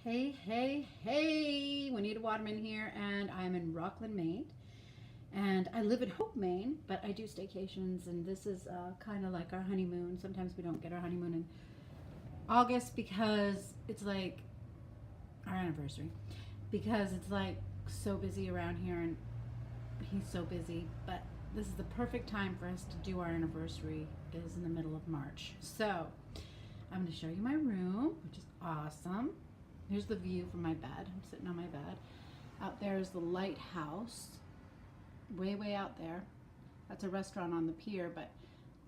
Hey, Juanita Waterman here, and I'm in Rockland, Maine. And I live in Hope, Maine, but I do staycations, and this is kind of like our honeymoon. Sometimes we don't get our honeymoon in August because it's like our anniversary, because it's like so busy around here, and he's so busy. But this is the perfect time for us to do our anniversary, is in the middle of March. So I'm going to show you my room, which is awesome. Here's the view from my bed. I'm sitting on my bed. Out there is the lighthouse, way out there. That's a restaurant on the pier, but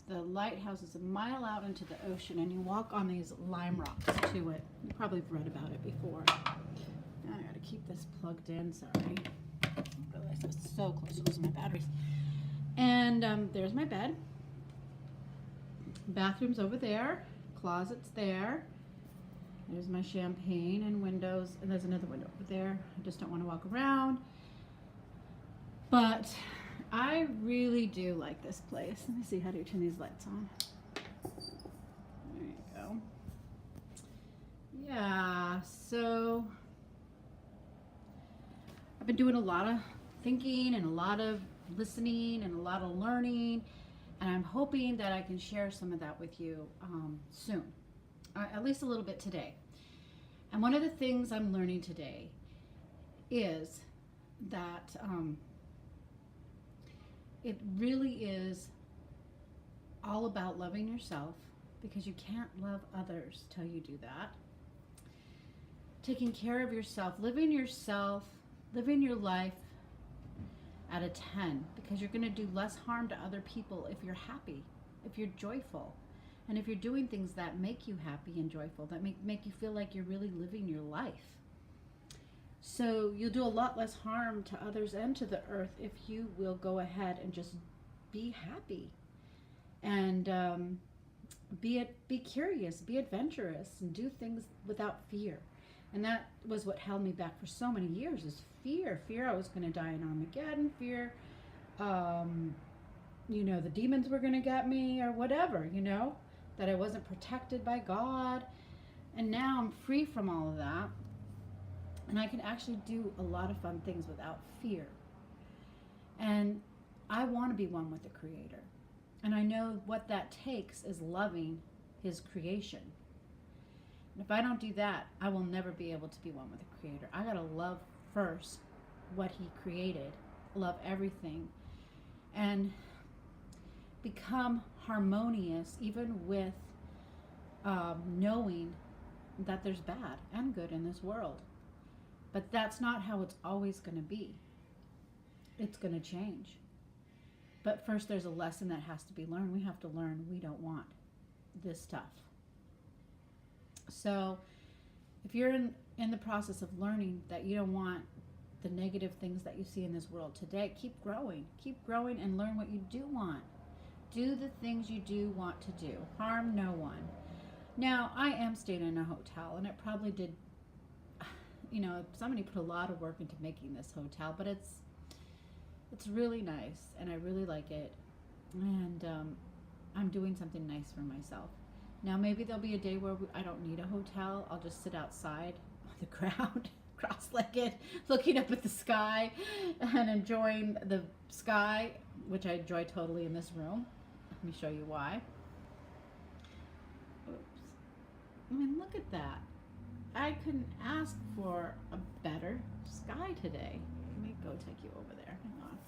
the lighthouse is a mile out into the ocean, and you walk on these lime rocks to it. You probably have read about it before. Now I gotta keep this plugged in, sorry. I realized I was so close to losing my batteries. And there's my bed. Bathroom's over there. Closet's there. There's my champagne and windows, and there's another window over there. I just don't want to walk around. But I really do like this place. Let me see, how do you turn these lights on? There you go. Yeah, so I've been doing a lot of thinking and a lot of listening and a lot of learning, and I'm hoping that I can share some of that with you soon. At least a little bit today. And one of the things I'm learning today is that it really is all about loving yourself, because you can't love others till you do that. Taking care of yourself, living your life at a 10, because you're going to do less harm to other people if you're happy, if you're joyful. And if you're doing things that make you happy and joyful, that make you feel like you're really living your life. So you'll do a lot less harm to others and to the earth if you will go ahead and just be happy. And be curious, be adventurous, and do things without fear. And that was what held me back for so many years, is fear. Fear I was going to die in Armageddon, fear, the demons were going to get me, or whatever, that I wasn't protected by God. And now I'm free from all of that, and I can actually do a lot of fun things without fear. And I want to be one with the Creator, and I know what that takes is loving His creation. And if I don't do that, I will never be able to be one with the Creator. I gotta love first what He created, love everything, and become harmonious even with knowing that there's bad and good in this world. But that's not how it's always going to be. It's going to change. But first there's a lesson that has to be learned. We have to learn we don't want this stuff. So if you're in the process of learning that you don't want the negative things that you see in this world today, keep growing and learn what you do want. Do the things you do want to do. Harm no one. Now, I am staying in a hotel, and it probably did, somebody put a lot of work into making this hotel, but it's really nice, and I really like it, and I'm doing something nice for myself. Now, maybe there'll be a day where I don't need a hotel. I'll just sit outside on the ground, cross-legged, looking up at the sky and enjoying the sky, which I enjoy totally in this room. Let me show you why. Oops. I mean, look at that. I couldn't ask for a better sky today. Let me go take you over there. Hang on.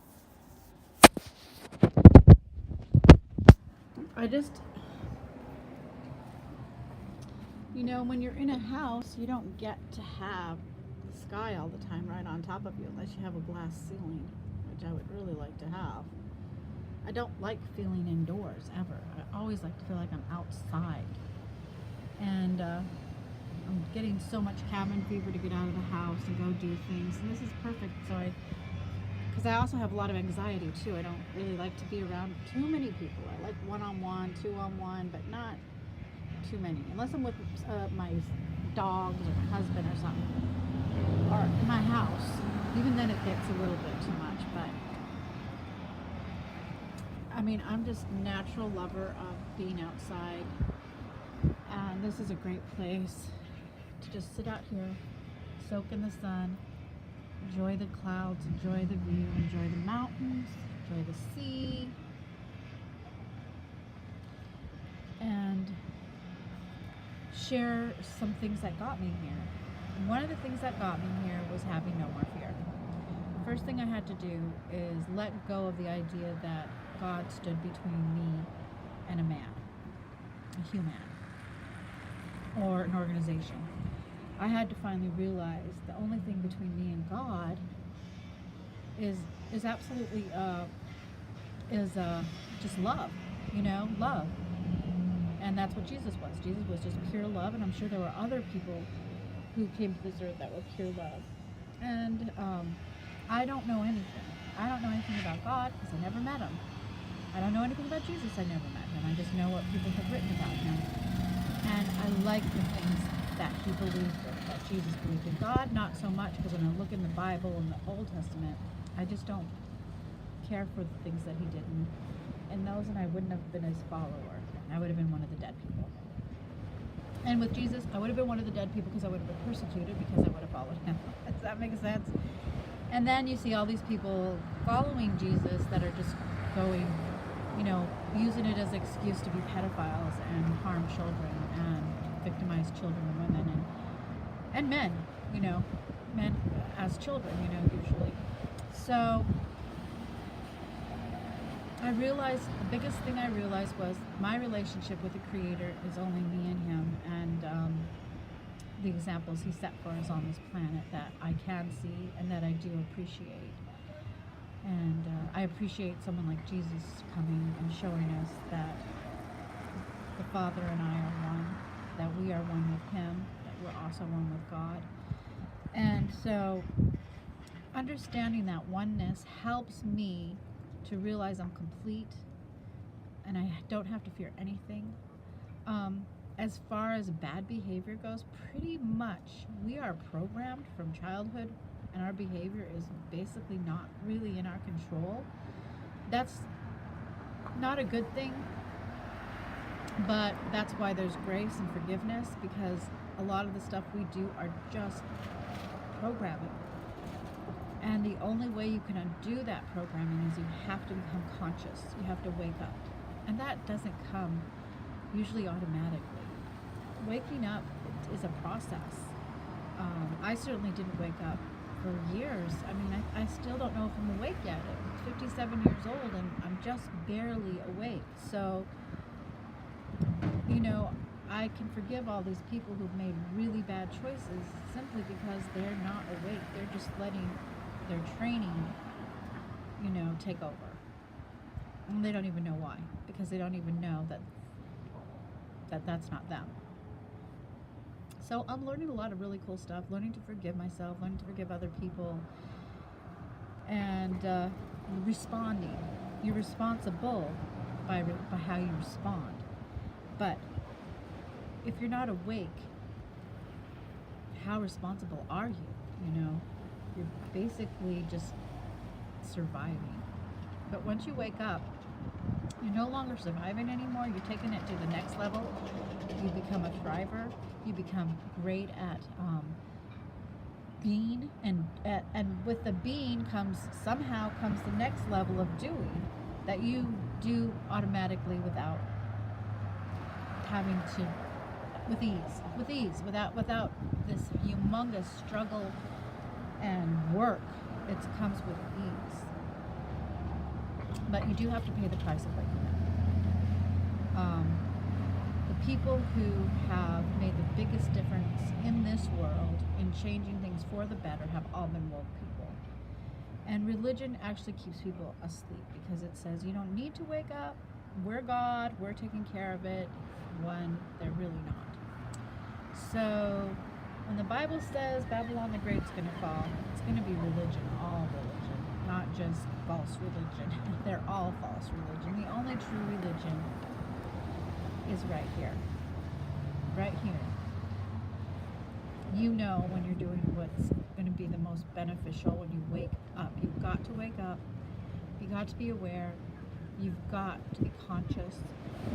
When you're in a house, you don't get to have the sky all the time right on top of you, unless you have a glass ceiling, which I would really like to have. I don't like feeling indoors ever. I always like to feel like I'm outside. And I'm getting so much cabin fever to get out of the house and go do things. And this is perfect. Because I also have a lot of anxiety too. I don't really like to be around too many people. I like one-on-one, two-on-one, but not too many. Unless I'm with my dogs or my husband or something. Or in my house. Even then it gets a little bit too much, but I'm just a natural lover of being outside, and this is a great place to just sit out here soak in the sun, enjoy the clouds, enjoy the view, enjoy the mountains, enjoy the sea, and share some things that got me here. And one of the things that got me here was having no more fear. The first thing I had to do is let go of the idea that God stood between me and a man, a human, or an organization. I had to finally realize the only thing between me and God is absolutely just love, love. And that's what Jesus was. Jesus was just pure love, and I'm sure there were other people who came to this earth that were pure love. And I don't know anything. I don't know anything about God because I never met him. I don't know anything about Jesus. I never met him. I just know what people have written about him. And I like the things that he believed in, that Jesus believed in. God, not so much, because when I look in the Bible and the Old Testament, I just don't care for the things that he did in those, and I wouldn't have been his follower. I would have been one of the dead people. And with Jesus, I would have been one of the dead people because I would have been persecuted because I would have followed him. Does that make sense? And then you see all these people following Jesus that are just going, using it as an excuse to be pedophiles and harm children and victimize children and women and men, men as children, usually. So I realized, the biggest thing I realized was my relationship with the Creator is only me and him, and the examples he set for us on this planet that I can see and that I do appreciate. And I appreciate someone like Jesus coming and showing us that the Father and I are one, that we are one with him, that we're also one with God. And so understanding that oneness helps me to realize I'm complete and I don't have to fear anything. As far as bad behavior goes, pretty much we are programmed from childhood, and our behavior is basically not really in our control. That's not a good thing, but that's why there's grace and forgiveness, because a lot of the stuff we do are just programming. And the only way you can undo that programming is you have to become conscious. You have to wake up. And that doesn't come usually automatically. Waking up is a process. I certainly didn't wake up for years. I mean, I still don't know if I'm awake yet. I'm 57 years old and I'm just barely awake. So, I can forgive all these people who've made really bad choices simply because they're not awake. They're just letting their training, take over. And they don't even know why, because they don't even know that that's not them. So I'm learning a lot of really cool stuff, learning to forgive myself, learning to forgive other people, and responding. You're responsible by how you respond. But if you're not awake, how responsible are you? You're basically just surviving. But once you wake up, you're no longer surviving anymore. You're taking it to the next level. You become a thriver. You become great at being, and with the being comes the next level of doing that you do automatically without having to, with ease, without this humongous struggle and work. It comes with ease. But you do have to pay the price of waking up. The people who have made the biggest difference in this world in changing things for the better have all been woke people. And religion actually keeps people asleep because it says you don't need to wake up. We're God. We're taking care of it, when they're really not. So when the Bible says Babylon the Great is going to fall, it's going to be religion, all religion, not just false religion. They're all false religion. The only true religion is right here. Right here. When you're doing what's going to be the most beneficial when you wake up. You've got to wake up. You've got to be aware. You've got to be conscious.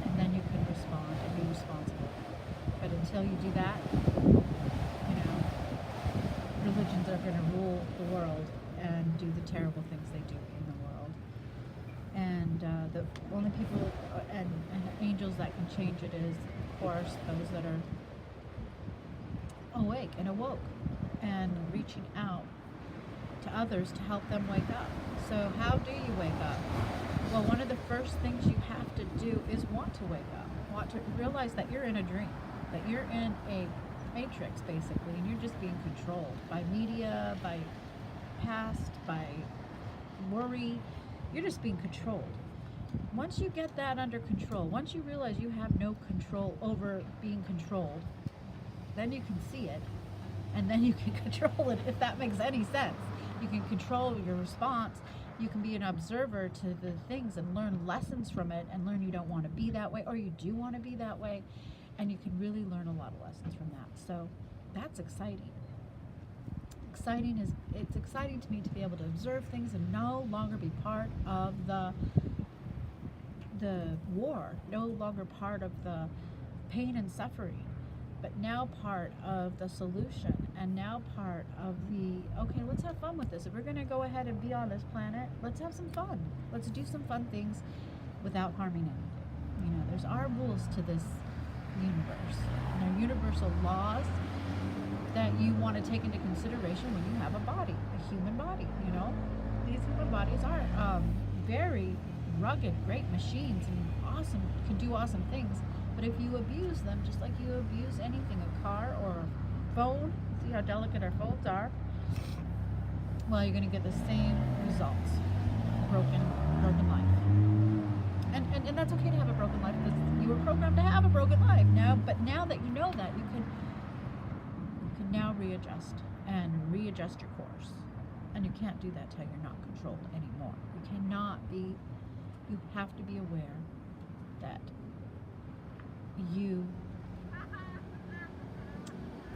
And then you can respond and be responsible. But until you do that, can change it is, of course, those that are awake and awoke and reaching out to others to help them wake up. So how do you wake up? Well, one of the first things you have to do is want to wake up, want to realize that you're in a dream, that you're in a matrix basically, and you're just being controlled by media, by past, by worry. You're just being controlled. Once you get that under control, once you realize you have no control over being controlled, then you can see it, and then you can control it, if that makes any sense. You can control your response. You can be an observer to the things and learn lessons from it, and learn you don't want to be that way, or you do want to be that way, and you can really learn a lot of lessons from that. So that's exciting. It's exciting to me to be able to observe things and no longer be part of the war, no longer part of the pain and suffering, but now part of the solution, and now part of the, okay, let's have fun with this. If we're going to go ahead and be on this planet, let's have some fun. Let's do some fun things without harming anything. You know, there's our rules to this universe, and there are universal laws that you want to take into consideration when you have a body, a human body. You know, these human bodies are very rugged, great machines, and awesome, can do awesome things. But if you abuse them, just like you abuse anything, a car or a phone, see how delicate our phones are, well, you're going to get the same results, broken life. And that's okay to have a broken life, because you were programmed to have a broken life. But now that you know that, you can now readjust your course. And you can't do that till you're not controlled anymore. You have to be aware that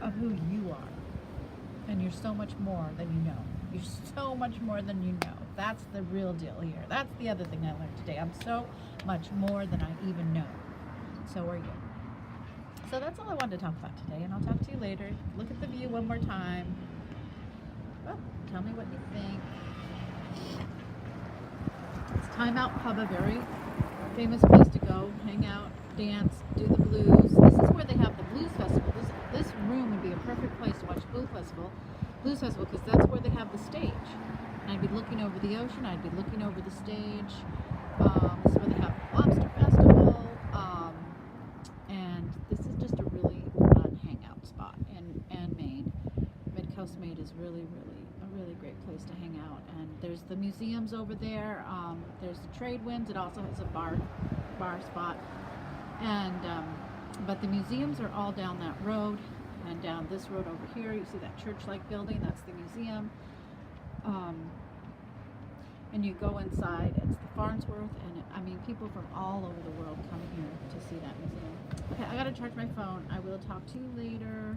of who you are. And you're so much more than you know. You're so much more than you know. That's the real deal here. That's the other thing I learned today. I'm so much more than I even know. So are you. So that's all I wanted to talk about today, and I'll talk to you later. Look at the view one more time. Well, tell me what you think. It's Time Out Pub, a very famous place to go, hang out, dance, do the blues. This is where they have the blues festival. This room would be a perfect place to watch blues festival, because that's where they have the stage. And I'd be looking over the ocean. I'd be looking over the stage. This is where they have lobster festival. And this is just a really fun hangout spot in Maine. Mid-Coast Maine is really a really great place to hang out. And there's the museums over there. There's the trade winds. It also has a bar spot. And but the museums are all down that road, and down this road over here. You see that church-like building? That's the museum. And you go inside. It's the Farnsworth, and people from all over the world come here to see that museum. Okay, I gotta charge my phone. I will talk to you later.